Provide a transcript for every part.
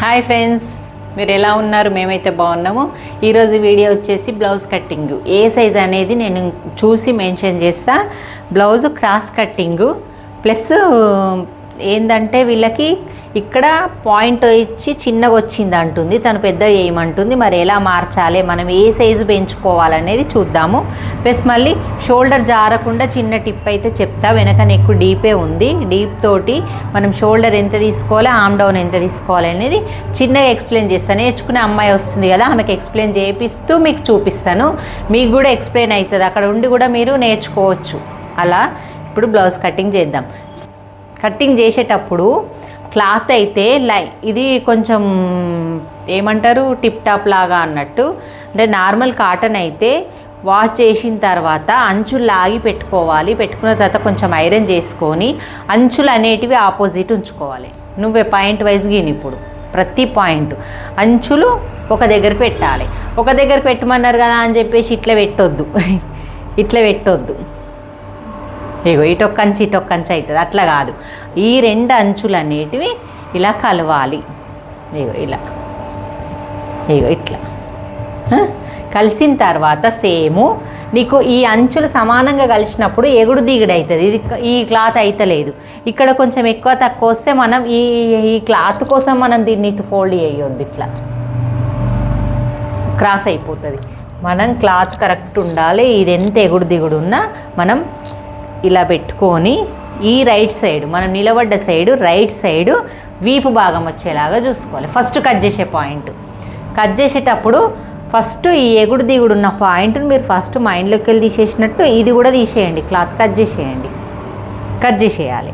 Hi friends, మీరు ఎలా ఉన్నారు? మేమైతే బాగున్నాము. ఈరోజు వీడియో వచ్చేసి బ్లౌజ్ కట్టింగ్ ఏ సైజ్ అనేది నేను చూసి మెన్షన్ చేస్తా. బ్లౌజ్ క్రాస్ కట్టింగు ప్లస్ ఏంటంటే వీళ్ళకి ఇక్కడ పాయింట్ ఇచ్చి చిన్నగా వచ్చింది అంటుంది, తను పెద్ద చేయమంటుంది. మరి ఎలా మార్చాలి, మనం ఏ సైజు పెంచుకోవాలనేది చూద్దాము. ప్లస్ మళ్ళీ షోల్డర్ జారకుండా చిన్న టిప్ అయితే చెప్తా. వెనక నెక్ డీపే ఉంది, డీప్ తోటి మనం షోల్డర్ ఎంత తీసుకోవాలి, ఆమ్ డౌన్ ఎంత తీసుకోవాలి అనేది చిన్నగా ఎక్స్ప్లెయిన్ చేస్తాను. నేర్చుకునే అమ్మాయి వస్తుంది కదా, ఆమెకి ఎక్స్ప్లెయిన్ చేపిస్తూ మీకు చూపిస్తాను. మీకు కూడా ఎక్స్ప్లెయిన్ అవుతుంది, అక్కడ ఉండి కూడా మీరు నేర్చుకోవచ్చు. అలా ఇప్పుడు బ్లౌజ్ కటింగ్ చేద్దాం. కటింగ్ చేసేటప్పుడు క్లాత్ అయితే ఇది కొంచెం ఏమంటారు టిప్ టాప్ లాగా అన్నట్టు. అంటే నార్మల్ కాటన్ అయితే వాష్ చేసిన తర్వాత అంచులు లాగి పెట్టుకోవాలి. పెట్టుకున్న తర్వాత కొంచెం ఐరన్ చేసుకొని అంచులు అనేటివి ఆపోజిట్ ఉంచుకోవాలి. నువ్వే పాయింట్ వైజ్ గీని ఇప్పుడు ప్రతి పాయింట్ అంచులు ఒక దగ్గర పెట్టాలి. ఒక దగ్గర పెట్టమన్నారు కదా అని చెప్పేసి ఇట్లా పెట్టొద్దు, ఇట్లా పెట్టొద్దు. ఇగో ఇటొక్కంచి ఇటొక్కంచి అవుతుంది, అట్లా కాదు. ఈ రెండు అంచులు అనేటివి ఇలా కలవాలి. ఇగో ఇలా, ఇగో ఇట్లా కలిసిన తర్వాత సేము నీకు ఈ అంచులు సమానంగా కలిసినప్పుడు ఎగుడు దిగుడు అవుతుంది. ఇది ఈ క్లాత్ అయితలేదు. ఇక్కడ కొంచెం ఎక్కువ తక్కువ వస్తే మనం ఈ క్లాత్ కోసం మనం దీన్ని ఇటు ఫోల్డ్ చేయొద్దు, ఇట్లా క్రాస్ అయిపోతుంది. మనం క్లాత్ కరెక్ట్ ఉండాలి. ఇది ఎంత ఎగుడు దిగుడు ఉన్నా మనం ఇలా పెట్టుకొని ఈ రైట్ సైడ్ మనం నిలబడ్డ సైడు రైట్ సైడు వీపు భాగం వచ్చేలాగా చూసుకోవాలి. ఫస్ట్ కట్ చేసే పాయింట్ కట్ చేసేటప్పుడు ఫస్ట్ ఈ ఎగుడు దిగుడు ఉన్న పాయింట్ని మీరు ఫస్ట్ మైండ్లోకి వెళ్ళి తీసేసినట్టు ఇది కూడా తీసేయండి. క్లాత్ కట్ చేసేయాలి.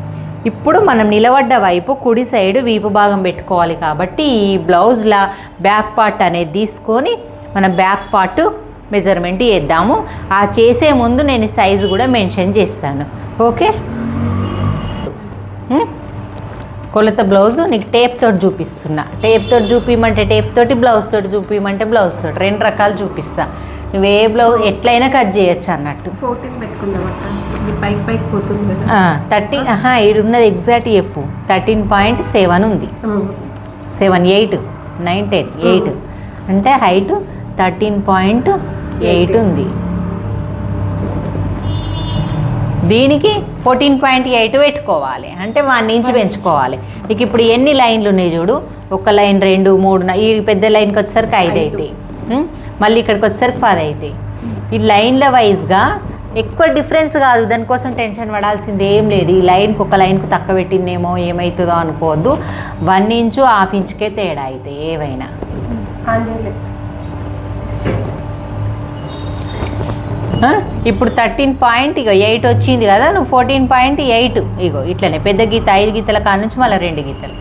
ఇప్పుడు మనం నిలబడ్డ వైపు కుడి సైడు వీపు భాగం పెట్టుకోవాలి. కాబట్టి ఈ బ్లౌజ్లా బ్యాక్ పార్ట్ అనేది తీసుకొని మనం బ్యాక్ పార్ట్ మెజర్మెంట్ చేద్దాము. ఆ చేసే ముందు నేను సైజు కూడా మెన్షన్ చేస్తాను. ఓకే, కొలత బ్లౌజు నీకు టేప్ తోటి చూపిస్తున్నా. టేప్ తోటి చూపించమంటే టేప్ తోటి, బ్లౌజ్ తోటి చూపించమంటే బ్లౌజ్ తోటి, రెండు రకాలు చూపిస్తా. నువ్వు ఏ బ్లౌజ్ ఎట్లయినా కట్ చేయొచ్చు అన్నట్టు. 14 పెట్టుకుందాం, పైకి పోతుంది 30. ఇది ఉన్నది ఎగ్జాక్ట్ చెప్పు. 13.7 ఉంది. 7 8 9 10 8 అంటే హైట్ 13.8 ఉంది. దీనికి 14.8 పెట్టుకోవాలి. అంటే 1 ఇంచ్ పెంచుకోవాలి. నీకు ఇప్పుడు ఎన్ని లైన్లు ఉన్నాయి చూడు, ఒక లైన్ 2 3 ఈ పెద్ద లైన్కి వచ్చేసరికి 5 అవుతాయి. మళ్ళీ ఇక్కడికి వచ్చేసరికి 10 అవుతాయి. ఈ లైన్ల వైజ్గా ఎక్కువ డిఫరెన్స్ కాదు, దానికోసం టెన్షన్ పడాల్సింది ఏం లేదు. ఈ లైన్కి ఒక లైన్కు తక్కువ పెట్టిందేమో ఏమవుతుందో అనుకోవద్దు. 1 ఇంచు 1/2 ఇంచుకే తేడా అవుతాయి ఏవైనా. ఇప్పుడు 13.8 వచ్చింది కదా, నువ్వు 14.8 ఇగో ఇట్లనే పెద్ద గీత 5 గీతల కాడ నుంచి మళ్ళీ 2 గీతలు,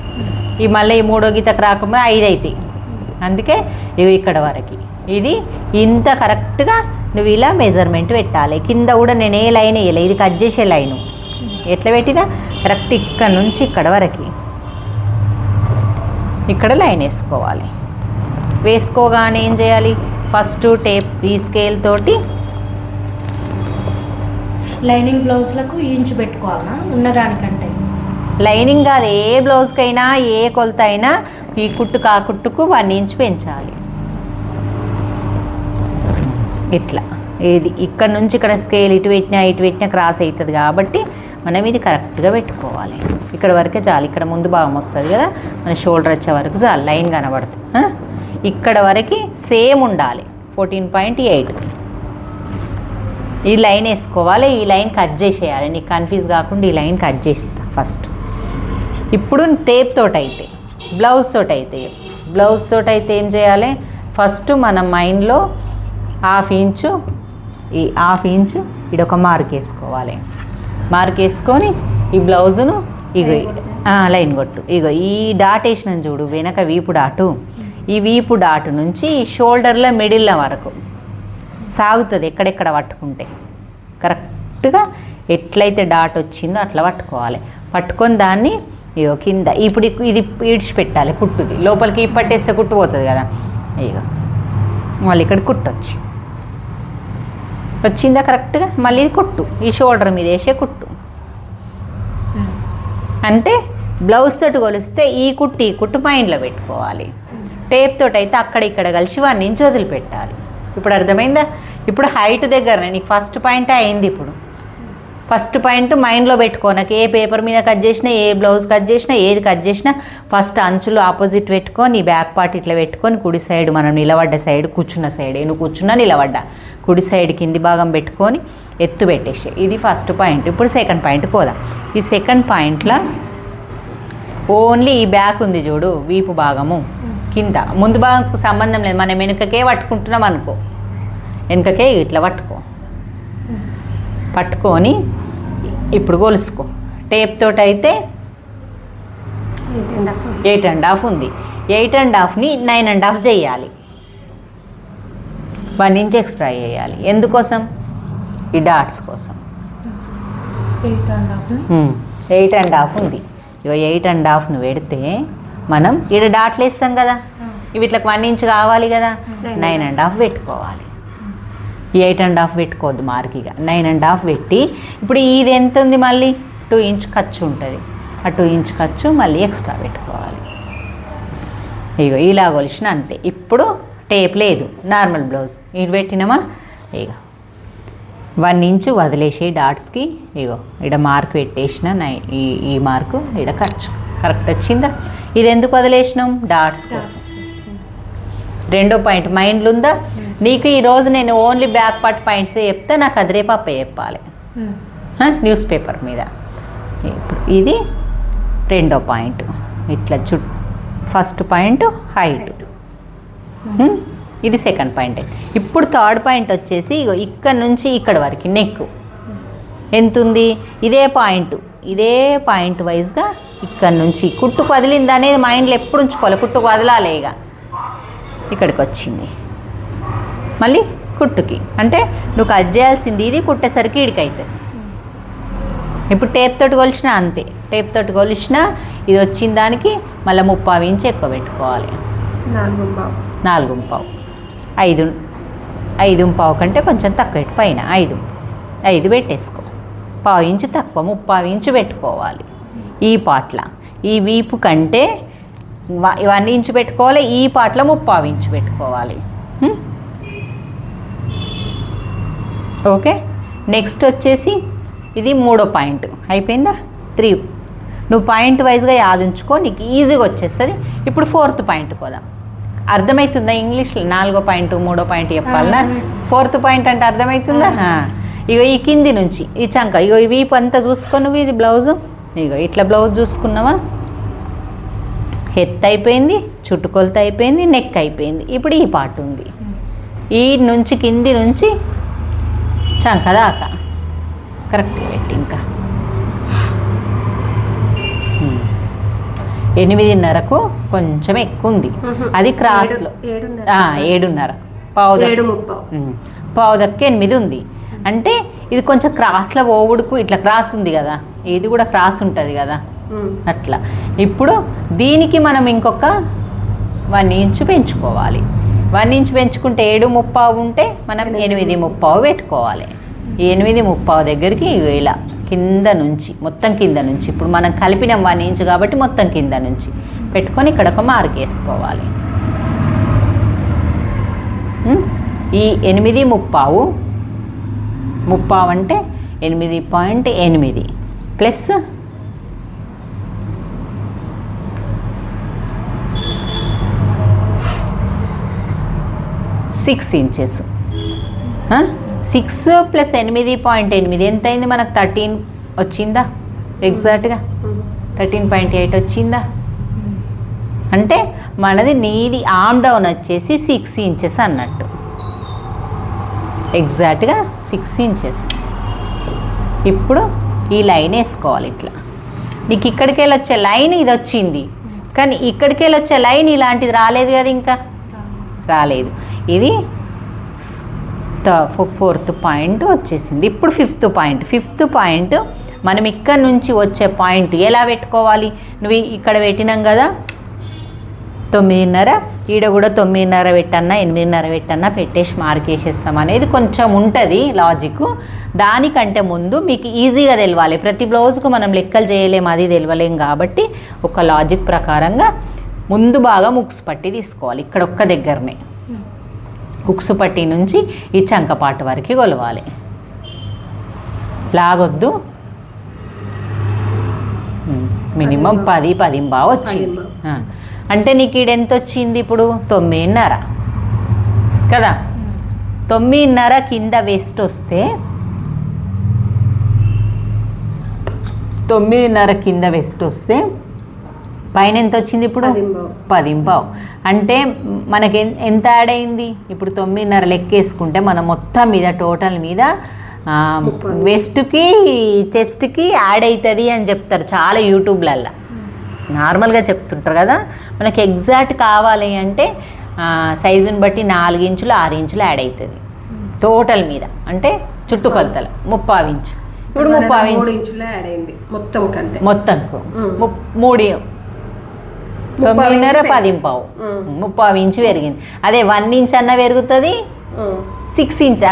ఈ మళ్ళీ ఈ 3వ గీతకు రాకుండా 5 అవుతాయి. అందుకే ఇవి ఇక్కడ వరకు ఇది ఇంత కరెక్ట్గా నువ్వు ఇలా మెజర్మెంట్ పెట్టాలి. కింద కూడా నేను ఏ లైన్ వేయలే, ఇది కట్ చేసే లైను. ఎట్లా పెట్టినా కరెక్ట్ ఇక్కడ నుంచి ఇక్కడ వరకు ఇక్కడ లైన్ వేసుకోవాలి. వేసుకోగానే ఏం చేయాలి, ఫస్ట్ టేప్ ఈ స్కేల్ తోటి లైనింగ్ బ్లౌజ్లకు ఇంచు పెట్టుకోవాలా ఉన్నదానికంటే. లైనింగ్ కాదు, ఏ బ్లౌజ్కైనా ఏ కొలత అయినా ఈ కుట్టుకు ఆ కుట్టుకు 1 ఇంచ్ పెంచాలి. ఇట్లా ఇది ఇక్కడ నుంచి ఇక్కడ స్కేల్ ఇటు పెట్టినా క్రాస్ అవుతుంది. కాబట్టి మనం ఇది కరెక్ట్గా పెట్టుకోవాలి. ఇక్కడ వరకే చాలు. ఇక్కడ ముందు భాగం వస్తుంది కదా, మన షోల్డర్ వచ్చే వరకు చాలు, లైన్ కనబడుతుంది. ఇక్కడ వరకు సేమ్ ఉండాలి 14.8. ఈ లైన్ వేసుకోవాలి. ఈ లైన్ కట్ చేసేయాలి. నీకు కన్ఫ్యూజ్ కాకుండా ఈ లైన్ కట్ చేస్తా ఫస్ట్. ఇప్పుడు టేప్ తోటి అయితే బ్లౌజ్ తోటి అయితే ఏం చేయాలి, ఫస్ట్ మన మైండ్లో 1/2 ఇంచు ఈ 1/2 ఇంచు ఇడొక మార్క్ వేసుకోవాలి. మార్క్ వేసుకొని ఈ బ్లౌజును ఇగో లైన్ కొట్టు. ఇగో ఈ డాట్ వేసిన చూడు, వెనక వీపు డాటు, ఈ వీపు డాటు నుంచి షోల్డర్ల మిడిల్ల వరకు సాగుతుంది. ఎక్కడెక్కడ పట్టుకుంటే కరెక్ట్గా ఎట్లయితే డాట్ వచ్చిందో అట్లా పట్టుకోవాలి. పట్టుకొని దాన్ని ఇగో కింద ఇప్పుడు ఇది ఈడ్చిపెట్టాలి. కుట్టుది లోపలికి పట్టేస్తే కుట్టు పోతుంది కదా. ఇగో మళ్ళీ ఇక్కడ కుట్టు వచ్చిందా కరెక్ట్గా, మళ్ళీ ఇది కుట్టు ఈ షోల్డర్ మీద వేసే కుట్టు. అంటే బ్లౌజ్ తోటి కొలిస్తే ఈ కుట్టు మైండ్లో పెట్టుకోవాలి. టేప్ తోటి అయితే అక్కడ ఇక్కడ కలిసి 1 ఇంచ్ వదిలిపెట్టాలి. ఇప్పుడు అర్థమైందా? ఇప్పుడు హైట్ దగ్గరనే నీకు ఫస్ట్ పాయింట్ అయింది. ఇప్పుడు ఫస్ట్ పాయింట్ మైండ్లో పెట్టుకో. నాకు ఏ పేపర్ మీద కట్ చేసినా, ఏ బ్లౌజ్ కట్ చేసినా, ఏది కట్ చేసినా ఫస్ట్ అంచులు ఆపోజిట్ పెట్టుకొని బ్యాక్ పార్ట్ ఇట్లా పెట్టుకొని కుడి సైడ్ మనం నిలబడ్డ సైడ్ కూర్చున్న సైడ్ నువ్వు కూర్చున్నా నిలబడ్డా కుడి సైడ్ కింది భాగం పెట్టుకొని ఎత్తు పెట్టేసి ఇది ఫస్ట్ పాయింట్. ఇప్పుడు సెకండ్ పాయింట్ పోదాం. ఈ సెకండ్ పాయింట్లో ఓన్లీ ఈ బ్యాక్ ఉంది చూడు, వీపు భాగము కింద, ముందు భాగంకు సంబంధం లేదు. మనం వెనుకకే పట్టుకుంటున్నాం అనుకో, వెనుకకే ఇట్లా పట్టుకొని ఇప్పుడు కొలుసుకో. టేప్ తోటి అయితే 8.5 ఉంది. 8.5ని 9.5 చేయాలి. 1 ఇంచ్ ఎక్స్ట్రా చేయాలి. ఎందుకోసం? ఈ డాట్స్ కోసం. 8.5 ఉంది. ఇక 8.5ను పెడితే మనం ఇక్కడ డాట్లు వేస్తాం కదా, ఇవి ఇట్లా 1 ఇంచ్ కావాలి కదా, 9.5 పెట్టుకోవాలి. ఈ 8.5 పెట్టుకోవద్దు మార్కిగా, 9.5 పెట్టి ఇప్పుడు ఇది ఎంత ఉంది, మళ్ళీ 2 ఇంచ్ ఖర్చు ఉంటుంది. ఆ 2 ఇంచ్ ఖర్చు మళ్ళీ ఎక్స్ట్రా పెట్టుకోవాలి. ఇగో ఇలా కొలిసిన అంతే. ఇప్పుడు టేప్ లేదు, నార్మల్ బ్లౌజ్ ఇది పెట్టినామా, ఇక 1 ఇంచ్ వదిలేసి డాట్స్కి ఇగో ఇక్కడ మార్క్ పెట్టేసిన ఈ మార్కు ఇక్కడ ఖర్చు కరెక్ట్ వచ్చిందా? ఇది ఎందుకు వదిలేసినాం? డాట్స్ కోసం. రెండో పాయింట్ మైండ్లో ఉందా నీకు? ఈరోజు నేను ఓన్లీ బ్యాక్ పార్ట్ పాయింట్స్ చెప్తే నాకు అది రేపు అప్ప చెప్పాలి న్యూస్ పేపర్ మీద. ఇప్పుడు ఇది రెండో పాయింట్. ఇట్లా ఫస్ట్ పాయింట్ హైట్, ఇది సెకండ్ పాయింట్. ఇప్పుడు థర్డ్ పాయింట్ వచ్చేసి ఇగో ఇక్కడ నుంచి ఇక్కడ వరకు నెక్ ఎంత ఉంది, ఇదే పాయింట్ వైజ్గా ఇక్కడ నుంచి కుట్టుకు వదిలింది అనేది మైండ్లో ఎప్పుడు ఉంచుకోవాలి. కుట్టుకు వదలాలి. ఇక ఇక్కడికి వచ్చింది మళ్ళీ కుట్టుకి, అంటే నువ్వు కట్ చేయాల్సింది ఇది, కుట్టేసరికి ఇడికి అవుతుంది. ఇప్పుడు టేప్ తోటి కొలిసిన అంతే. టేప్ తోటి కొలిసిన ఇది వచ్చిన దానికి మళ్ళీ 30 ఇంచ్ ఎక్కువ పెట్టుకోవాలి. 4.5 5.5 కంటే కొంచెం తక్కువ పైన 5 పెట్టేసుకో. 1/2 ఇంచు తక్కువ 30 ఇంచు పెట్టుకోవాలి. ఈ పాట్ల ఈ వీపు కంటే 1 ఇంచు పెట్టుకోవాలి. ఈ పాటలో 30 ఇంచు పెట్టుకోవాలి. ఓకే. నెక్స్ట్ వచ్చేసి ఇది మూడో పాయింట్ అయిపోయిందా? 3 నువ్వు పాయింట్ వైజ్గా యాదించుకో, నీకు ఈజీగా వచ్చేస్తుంది. ఇప్పుడు ఫోర్త్ పాయింట్ పోదాం. అర్థమవుతుందా? ఇంగ్లీష్లో 4వ పాయింట్ 3వ పాయింట్ చెప్పాలనా? ఫోర్త్ పాయింట్ అంటే అర్థమవుతుందా? ఇగో ఈ కింది నుంచి ఈ చంక, ఇగో ఈ వీపు అంతా చూసుకున్నావు. ఇది బ్లౌజు, ఇగో ఇట్లా బ్లౌజ్ చూసుకున్నావా? హెత్ అయిపోయింది, చుట్టుకొలత అయిపోయింది, నెక్ అయిపోయింది. ఇప్పుడు ఈ పార్ట్ ఉంది. ఈ నుంచి కింది నుంచి చంక దాకా కరెక్ట్గా పెట్టి ఇంకా 8.5కు కొంచెం ఎక్కువ ఉంది. అది క్రాస్లో 7.5 పావుదక్కి 8 ఉంది. అంటే ఇది కొంచెం క్రాస్లో ఓవుడుకు ఇట్లా క్రాస్ ఉంది కదా, ఇది కూడా క్రాస్ ఉంటుంది కదా అట్లా. ఇప్పుడు దీనికి మనం ఇంకొక 1 ఇంచు పెంచుకోవాలి. 1 ఇంచు పెంచుకుంటే 7.5 ఉంటే మనం 8.5 పెట్టుకోవాలి. ఈ 8.5 దగ్గరికి ఇలా కింద నుంచి మొత్తం కింద నుంచి, ఇప్పుడు మనం కలిపిన 1 ఇంచు కాబట్టి మొత్తం కింద నుంచి పెట్టుకొని ఇక్కడ ఒక మార్క్ వేసుకోవాలి. ఈ 8.5 అంటే 8.8 ప్లస్ 6 ఇంచెస్. 6 ప్లస్ 8.8 ఎంత అయింది మనకు? 13 వచ్చిందా? ఎగ్జాక్ట్గా 13.8 వచ్చిందా? అంటే మనది నీది ఆర్మ్ డౌన్ వచ్చేసి 6 ఇంచెస్ అన్నట్టు. ఎగ్జాక్ట్గా 6 ఇంచెస్. ఇప్పుడు ఈ లైన్ వేసుకోవాలి ఇట్లా. నీకు ఇక్కడికి వెళ్ళి వచ్చే లైన్ ఇది వచ్చింది, కానీ ఇక్కడికి వెళ్ళి వచ్చే లైన్ ఇలాంటిది రాలేదు కదా, ఇంకా రాలేదు. ఇది ఫోర్త్ పాయింట్ వచ్చేసింది. ఇప్పుడు ఫిఫ్త్ పాయింట్ మనం ఇక్కడ నుంచి వచ్చే పాయింట్ ఎలా పెట్టుకోవాలి? నువ్వు ఇక్కడ పెట్టినాం కదా, 9:30, ఈడ కూడా 9:30 పెట్టన్నా 8:30 పెట్టన్నా పెట్టేసి మార్క్ వేసేస్తాం అనేది కొంచెం ఉంటుంది లాజిక్. దానికంటే ముందు మీకు ఈజీగా తెలవాలి. ప్రతి బ్లౌజ్కు మనం లెక్కలు చేయలేము, అది తెలవలేం. కాబట్టి ఒక లాజిక్ ప్రకారంగా ముందు బాగా ముక్స్ పట్టి తీసుకోవాలి. ఇక్కడ ఒక్క దగ్గరనే కుక్స్ పట్టి నుంచి ఈ చంకపాటు వరకు కొలవాలి. లాగొద్దు. మినిమం 10-10 వచ్చింది. అంటే నీకు ఈడ ఎంత వచ్చింది ఇప్పుడు? 9:30 కదా. 9:30 కింద వెస్ట్ వస్తే 9:30 కింద వెస్ట్ వస్తే పైన ఎంత వచ్చింది ఇప్పుడు? 10:15. అంటే మనకి ఎంత యాడ్ అయింది ఇప్పుడు? 9:30 లెక్కేసుకుంటే మనం మొత్తం మీద టోటల్ మీద వెస్ట్కి చెస్ట్కి యాడ్ అవుతుంది అని చెప్తారు చాలా యూట్యూబ్లల్లో. నార్మల్గా చెప్తుంటారు కదా. మనకి ఎగ్జాక్ట్ కావాలి అంటే సైజుని బట్టి 4 ఇంచులు 6 ఇంచులు యాడ్ అవుతుంది టోటల్ మీద. అంటే చుట్టుకొలతల 30 ఇంచు. ఇప్పుడు 30 ఇంచులు యాడ్ అయింది మొత్తం కంటే. మొత్తంకు 3 9:30 10:15 30 ఇంచు పెరిగింది. అదే 1 ఇంచ్ అన్న పెరుగుతుంది, 6 ఇంచ్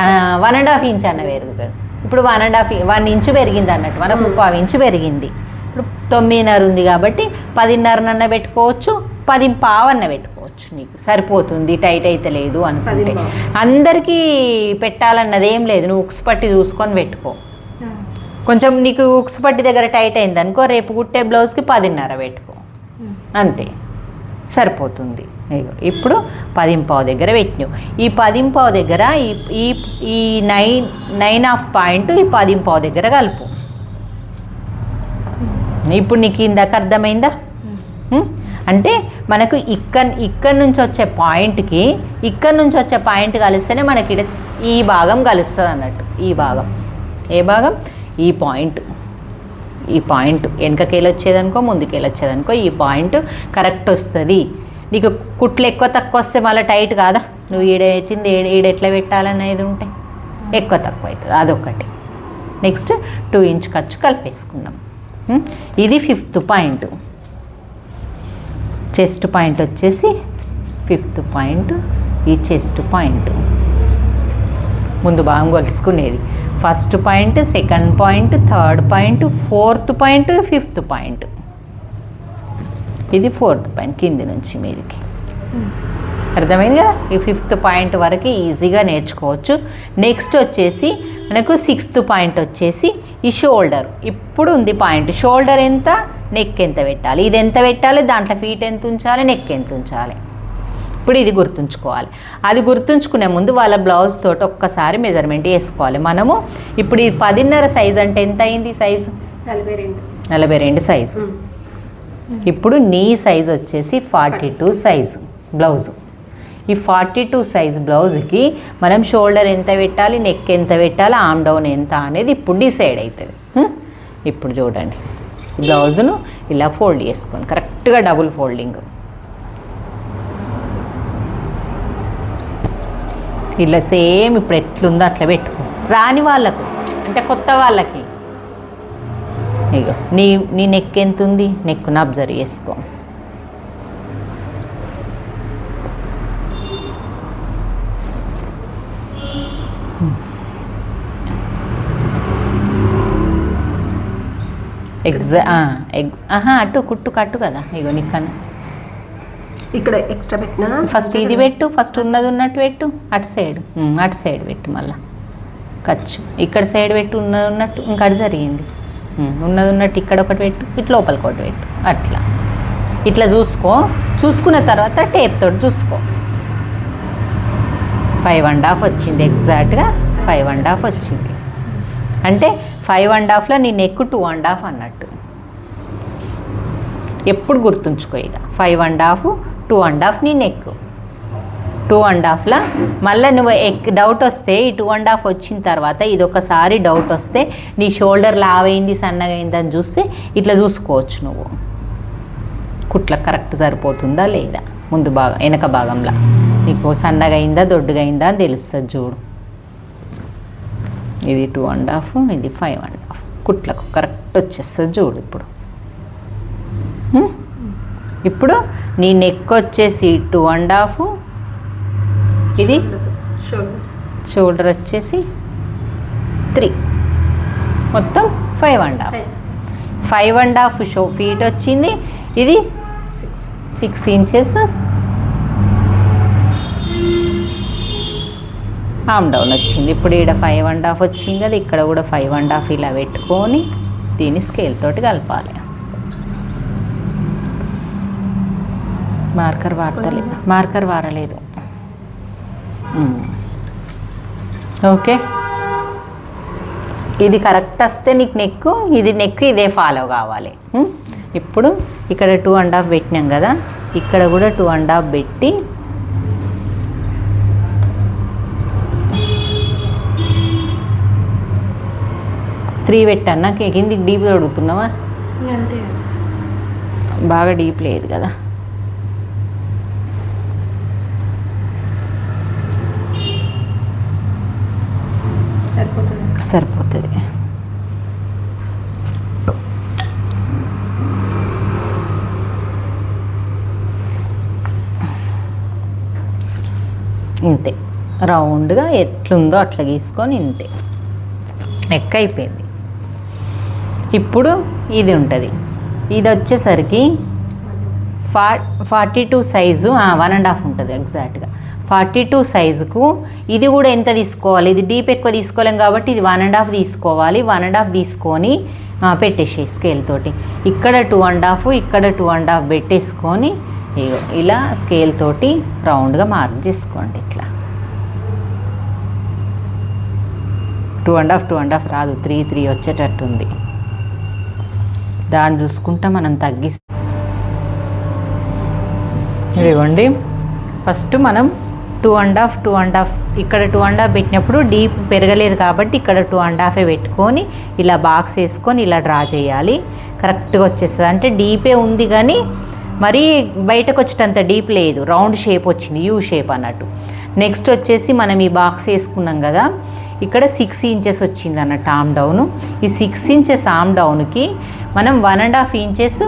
1.5 ఇంచ్ అన్న పెరుగుతుంది. ఇప్పుడు 1 ఇంచు పెరిగింది అన్నట్టు, మనకు 30 ఇంచు పెరిగింది. ఇప్పుడు 9:30 ఉంది కాబట్టి 10:30 అన్న పెట్టుకోవచ్చు, 10:15 అన్న పెట్టుకోవచ్చు. నీకు సరిపోతుంది, టైట్ అయితే లేదు అనుకుంటే. అందరికీ పెట్టాలన్నది ఏం లేదు, నువ్వు ఉక్స్ పట్టి చూసుకొని పెట్టుకో. కొంచెం నీకు ఉక్స్ పట్టి దగ్గర టైట్ అయింది అనుకో, రేపు కుట్టే బ్లౌజ్కి 10:30 పెట్టుకో, అంతే సరిపోతుంది. ఇప్పుడు 10:15 దగ్గర పెట్టినావు. ఈ 10:15 దగ్గర ఈ 9.5 పాయింట్ ఈ 10:15 దగ్గర కలుపు. ఇప్పుడు నీకు ఇందాక అర్థమైందా? అంటే మనకు ఇక్కడ నుంచి వచ్చే పాయింట్కి ఇక్కడ నుంచి వచ్చే పాయింట్ కలిస్తేనే మనకి ఈ భాగం కలుస్తుంది అన్నట్టు. ఈ భాగం ఏ భాగం? ఈ పాయింట్. ఈ పాయింట్ వెనకకేలు వచ్చేదనుకో ముందుకేలు వచ్చేదనుకో ఈ పాయింట్ కరెక్ట్ వస్తుంది. నీకు కుట్లు ఎక్కువ తక్కువ వస్తే మళ్ళీ టైట్ కాదా? నువ్వు ఈడెట్టింది ఈడ ఎట్లా పెట్టాలనేది ఉంటే ఎక్కువ తక్కువ అవుతుంది, అదొకటి. నెక్స్ట్ 2 ఇంచ్ ఖర్చు కలిపేసుకుందాం. ఇది 5th పాయింట్. చెస్ట్ పాయింట్ వచ్చేసి 5th పాయింట్. ఈ చెస్ట్ పాయింట్ ముందు భాగం కొలుసుకునేది. 1st point, 2nd point, 3rd point, 4th point, 5th point. ఇది 4th పాయింట్ కింది నుంచి మీదికి. అర్థమైంది కదా? ఈ 5th పాయింట్ వరకు ఈజీగా నేర్చుకోవచ్చు. నెక్స్ట్ వచ్చేసి మనకు 6th పాయింట్ వచ్చేసి ఈ షోల్డర్. ఇప్పుడు ఉంది పాయింట్. షోల్డర్ ఎంత, నెక్ ఎంత పెట్టాలి, ఇది ఎంత పెట్టాలి, దాంట్లో ఫీట్ ఎంత ఉంచాలి, నెక్ ఎంత ఉంచాలి. ఇప్పుడు ఇది గుర్తుంచుకోవాలి. అది గుర్తుంచుకునే ముందు వాళ్ళ బ్లౌజ్ తోటి ఒక్కసారి మెజర్మెంట్ వేసుకోవాలి మనము. ఇప్పుడు ఈ 10:30 సైజ్ అంటే ఎంత అయింది? Size 42 size. ఇప్పుడు నీ సైజ్ వచ్చేసి 42 సైజు బ్లౌజు. ఈ 42 సైజు బ్లౌజ్కి మనం షోల్డర్ ఎంత పెట్టాలి, నెక్ ఎంత పెట్టాలి, ఆమ్ డౌన్ ఎంత అనేది ఇప్పుడు డిసైడ్ అవుతుంది. ఇప్పుడు చూడండి, బ్లౌజును ఇలా ఫోల్డ్ చేసుకోండి, కరెక్ట్గా డబుల్ ఫోల్డింగ్. ఇలా సేమ్ ఇప్పుడు ఎట్లుందో అట్లా పెట్టుకో. రాని వాళ్ళకు అంటే కొత్త వాళ్ళకి ఇగో నీ నెక్ ఎంత ఉంది, నెక్ను అబ్జర్వ్ చేసుకో. అటు కుట్టు కట్టు కదా. ఇగో నీకన్నా ఇక్కడ ఎక్స్ట్రా పెట్టినా ఫస్ట్ ఇది పెట్టు, ఫస్ట్ ఉన్నది ఉన్నట్టు పెట్టు. అటు సైడ్ పెట్టు, మళ్ళీ ఖర్చు ఇక్కడ సైడ్ పెట్టు, ఉన్నది ఉన్నట్టు. ఇంకా అది జరిగింది. ఉన్నది ఉన్నట్టు ఇక్కడ ఒకటి పెట్టు, ఇట్లా లోపలికి ఒకటి పెట్టు. అట్లా ఇట్లా చూసుకున్న తర్వాత టేప్ తోటి చూసుకో. 5.5 వచ్చింది, ఎగ్జాక్ట్గా 5.5 వచ్చింది. అంటే 5.5లో నీ నెక్ 2.5 అన్నట్టు. ఎప్పుడు గుర్తుంచుకో. ఇక 5.5 2.5 నీ నెక్. 2.5లా మళ్ళీ నువ్వు డౌట్ వస్తే ఈ 2.5 వచ్చిన తర్వాత ఇది ఒకసారి డౌట్ వస్తే నీ షోల్డర్ లావైంది సన్నగా అయిందని చూస్తే ఇట్లా చూసుకోవచ్చు నువ్వు. కుట్ల కరెక్ట్ సరిపోతుందా లేదా, ముందు భాగం వెనక భాగంలో నీకు సన్నగా అయిందా దొడ్డుగా అయిందా అని తెలుస్తుంది చూడు. ఇది 2.5, ఇది 5.5. కుట్లకు కరెక్ట్ వచ్చేస్తుంది చూడు. ఇప్పుడు నీ నెక్ వచ్చేసి 2.5, ఇది షోల్డర్ వచ్చేసి 3, మొత్తం 5.5. 5.5 ఫీట్ వచ్చింది. ఇది 6 ఇంచెస్ ఆమ్ డౌన్ వచ్చింది. ఇప్పుడు ఇక్కడ 5.5 వచ్చింది కదా, ఇక్కడ కూడా 5.5 ఇలా పెట్టుకొని దీన్ని స్కేల్ తోటి కలపాలి. మార్కర్ వారలేదు. ఓకే, ఇది కరెక్ట్ వస్తే నీకు నెక్ ఇదే ఫాలో కావాలి. ఇప్పుడు ఇక్కడ 2.5 పెట్టినాం కదా, ఇక్కడ కూడా 2.5 పెట్టి త్రీ పెట్టన్నా. కిందికి డీప్ అడుగుతున్నావా? బాగా డీప్ లేదు కదా. సరిపోతుంది. ఇంతే, రౌండ్గా ఎట్లుందో అట్లా గీసుకొని ఇంతే నెక్ అయిపోయింది. ఇప్పుడు ఇది ఉంటుంది. ఇది వచ్చేసరికి 42 సైజు, 1.5 ఉంటుంది ఎగ్జాక్ట్గా. 42 సైజుకు ఇది కూడా ఎంత తీసుకోవాలి? ఇది డీప్ ఎక్కువ తీసుకోలేం కాబట్టి ఇది 1.5 తీసుకోవాలి. 1.5 తీసుకొని పెట్టేసి స్కేల్ తోటి ఇక్కడ 2.5, ఇక్కడ 2.5 పెట్టేసుకొని ఇలా స్కేల్ తోటి రౌండ్గా మార్క్ చేసుకోండి. ఇట్లా 2.5 రాదు, 3 వచ్చేటట్టు ఉంది. దాన్ని చూసుకుంటా మనం తగ్గిస్తాం. ఇదిగోండి, ఫస్ట్ మనం 2.5 ఇక్కడ 2.5 పెట్టినప్పుడు డీప్ పెరగలేదు కాబట్టి ఇక్కడ 2.5 పెట్టుకొని ఇలా బాక్స్ వేసుకొని ఇలా డ్రా చేయాలి. కరెక్ట్గా వచ్చేస్తుంది. అంటే డీపే ఉంది కానీ మరీ బయటకు వచ్చేటంత డీప్ లేదు, రౌండ్ షేప్ వచ్చింది, యూ షేప్ అన్నట్టు. నెక్స్ట్ వచ్చేసి మనం ఈ బాక్స్ వేసుకున్నాం కదా, ఇక్కడ 6 ఇంచెస్ వచ్చింది అన్నట్టు ఆమ్ డౌను. ఈ 6 ఇంచెస్ ఆమ్ డౌన్కి మనం 1.5 ఇంచెస్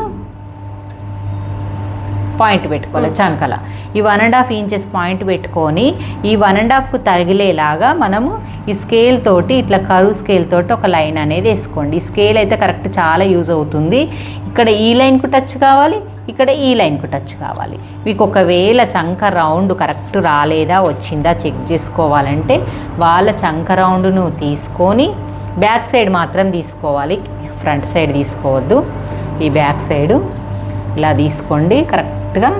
పాయింట్ పెట్టుకోవాలి చంకల. ఈ 1.5 ఇంచెస్ పాయింట్ పెట్టుకొని ఈ 1.5కు తగిలేలాగా మనము ఈ స్కేల్ తోటి ఇట్లా కరువు స్కేల్ తోటి ఒక లైన్ అనేది వేసుకోండి. ఈ స్కేల్ అయితే కరెక్ట్ చాలా యూజ్ అవుతుంది. ఇక్కడ ఈ లైన్కు టచ్ కావాలి, ఇక్కడ ఈ లైన్కు టచ్ కావాలి. మీకు ఒకవేళ చంక రౌండ్ కరెక్ట్ రాలేదా వచ్చిందా చెక్ చేసుకోవాలంటే వాళ్ళ చంక రౌండ్ను తీసుకొని బ్యాక్ సైడ్ మాత్రం తీసుకోవాలి, ఫ్రంట్ సైడ్ తీసుకోవద్దు. ఈ బ్యాక్ సైడు ఇలా తీసుకోండి కరెక్ట్గా.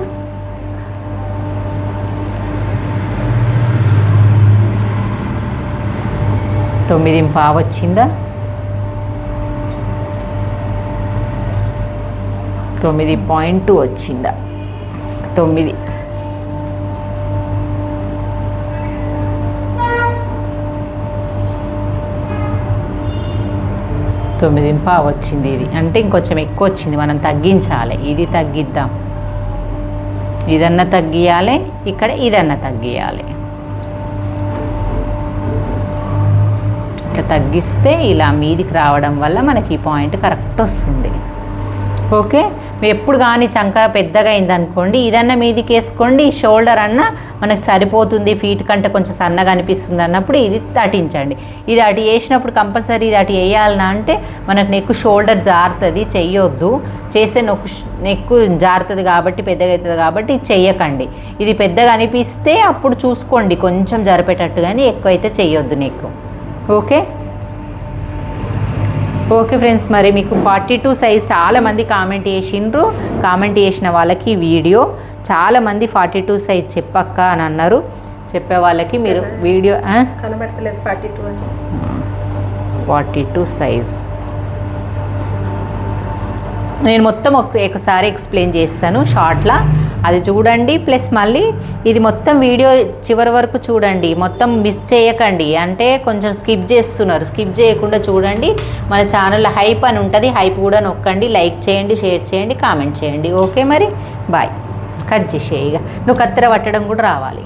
తొమ్మిది పావు వచ్చిందా? 9.2 వచ్చిందా? 9. పావు వచ్చింది. ఇది అంటే ఇంకొంచెం ఎక్కువ వచ్చింది, మనం తగ్గించాలి. ఇది తగ్గిద్దాం, ఇదన్నా తగ్గియాలి, ఇక్కడ ఇదన్నా తగ్గియాలి. ఇట్లా తగ్గిస్తే ఇలా మీదికి రావడం వల్ల మనకి ఈ పాయింట్ కరెక్ట్ వస్తుంది. ఓకే, మీరు ఎప్పుడు కానీ చంక పెద్దగా అయిందనుకోండి, ఇదన్నా మీదికి వేసుకోండి, షోల్డర్ అన్నా మనకు సరిపోతుంది, ఫీట్ కంటే కొంచెం సన్నగా అనిపిస్తుంది అన్నప్పుడు ఇది అటించండి. ఇది అటు వేసినప్పుడు కంపల్సరీ ఇది అటు వేయాలన్నా అంటే మనకు నెక్కు షోల్డర్ జారుతుంది, చెయ్యొద్దు. చేస్తే నెక్కు జారుతుంది కాబట్టి పెద్దగా అవుతుంది కాబట్టి చెయ్యకండి. ఇది పెద్దగా అనిపిస్తే అప్పుడు చూసుకోండి కొంచెం జరిపేటట్టు, కానీ ఎక్కువైతే చెయ్యొద్దు నెక్కు. ఓకే ఓకే ఫ్రెండ్స్, మరి మీకు 42 సైజ్ చాలామంది కామెంట్ చేసిండ్రు. కామెంట్ చేసిన వాళ్ళకి వీడియో చాలామంది 42 సైజ్ చెప్పక్క అని అన్నారు. చెప్పే వాళ్ళకి మీరు వీడియో కనబడతలేదు 42 సైజ్ నేను మొత్తం ఒకసారి ఎక్స్ప్లెయిన్ చేస్తాను షార్ట్లా, అది చూడండి. ప్లస్ మళ్ళీ ఇది మొత్తం వీడియో చివరి వరకు చూడండి, మొత్తం మిస్ చేయకండి. అంటే కొంచెం స్కిప్ చేస్తున్నారు, స్కిప్ చేయకుండా చూడండి. మన ఛానల్లో హైప్ అని ఉంటుంది, హైప్ కూడా నొక్కండి, లైక్ చేయండి, షేర్ చేయండి, కామెంట్ చేయండి. ఓకే మరి బాయ్. కట్ చేసేయి, ఇక నువ్వు కత్తెర పట్టడం కూడా రావాలి.